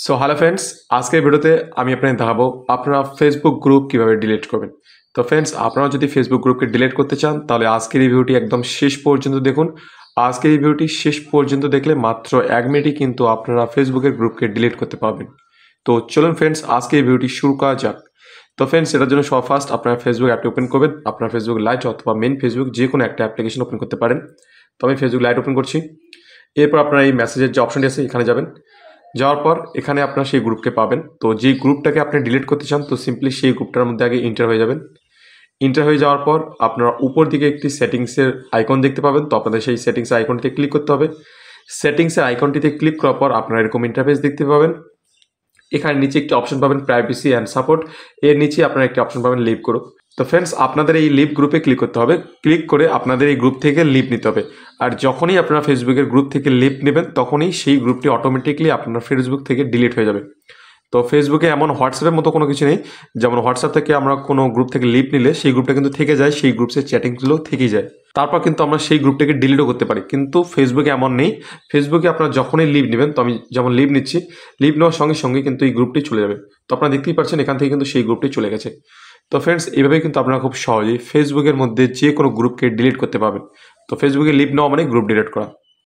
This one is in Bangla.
সো হ্যালো ফ্রেন্ডস, আজকের ভিডিওতে আমি আপনাদের দেখাবো আপনারা ফেসবুক গ্রুপ কিভাবে ডিলিট করবেন। তো ফ্রেন্ডস, আপনারা যদি ফেসবুক গ্রুপকে ডিলিট করতে চান তাহলে আজকের এই ভিডিওটি একদম শেষ পর্যন্ত দেখুন। আজকের এই ভিডিওটি শেষ পর্যন্ত দেখলে মাত্র 1 মিনিটই কিন্তু আপনারা ফেসবুকের গ্রুপকে ডিলিট করতে পারবেন। তো চলুন ফ্রেন্ডস, আজকে এই ভিডিওটি শুরু করা যাক। তো ফ্রেন্ডস, এটার জন্য সব ফার্স্ট আপনারা ফেসবুক অ্যাপটি ওপেন করবেন। আপনার ফেসবুক লাইট অথবা মেন ফেসবুক যে কোনো একটা অ্যাপ্লিকেশন ওপেন করতে পারেন। তো আমি ফেসবুক লাইট ওপেন করছি। এরপর আপনারা এই মেসেজের যে অপশনটি আছে এখানে যাবেন। যাওয়ার পর এখানে আপনারা সেই গ্রুপকে পাবেন। তো যেই গ্রুপটাকে আপনি ডিলিট করতে চান তো সিম্পলি সেই গ্রুপটার মধ্যে আগে এন্টার হয়ে যাবেন। এন্টার হয়ে যাওয়ার পর আপনারা উপর দিকে একটি সেটিংসের আইকন দেখতে পাবেন। তো আপনাদের সেই সেটিংসের আইকনটিতে ক্লিক করতে হবে। সেটিংসের আইকনটিতে ক্লিক করার পর আপনারা এরকম ইন্টারফেস দেখতে পাবেন। এখানে নিচে একটি অপশন পাবেন প্রাইভেসি অ্যান্ড সাপোর্ট। এর নিচে আপনারা একটি অপশন পাবেন লিভ গ্রুপ। তো ফ্রেন্ডস, আপনাদের এই লিভ গ্রুপে ক্লিক করতে হবে। ক্লিক করে আপনাদের এই গ্রুপ থেকে লিভ নিতে হবে। আর যখনই আপনারা ফেসবুকের গ্রুপ থেকে লিভ নেবেন তখনই সেই গ্রুপটি অটোমেটিকলি আপনার ফেসবুক থেকে ডিলিট হয়ে যাবে। তো ফেসবুকে এমন হোয়াটসঅ্যাপের মতো কোনো কিছু নেই, যেমন হোয়াটসঅ্যাপ থেকে আমরা কোনো গ্রুপ থেকে লিভ নিলে সেই গ্রুপটা কিন্তু থেকে যায়, সেই গ্রুপসের চ্যাটিংগুলো থেকেই যায়। তারপর কিন্তু আমরা সেই গ্রুপটাকে ডিলিটও করতে পারি, কিন্তু ফেসবুকে এমন নেই। ফেসবুকে আপনারা যখনই লিভ নেবেন, তো আমি যেমন লিভ নিচ্ছি, লিভ নেওয়ার সঙ্গে সঙ্গে কিন্তু এই গ্রুপটি চলে যাবে। তো আপনারা দেখতেই পাচ্ছেন এখান থেকে কিন্তু সেই গ্রুপটি চলে গেছে। তো ফ্রেন্ডস, এইভাবেই কিন্তু আপনারা খুব সহজেই ফেসবুকের মধ্যে যে কোনো গ্রুপকে ডিলিট করতে পারবেন। তো ফেসবুকে লিভ নেওয়া মানে গ্রুপ ডিলিট করা।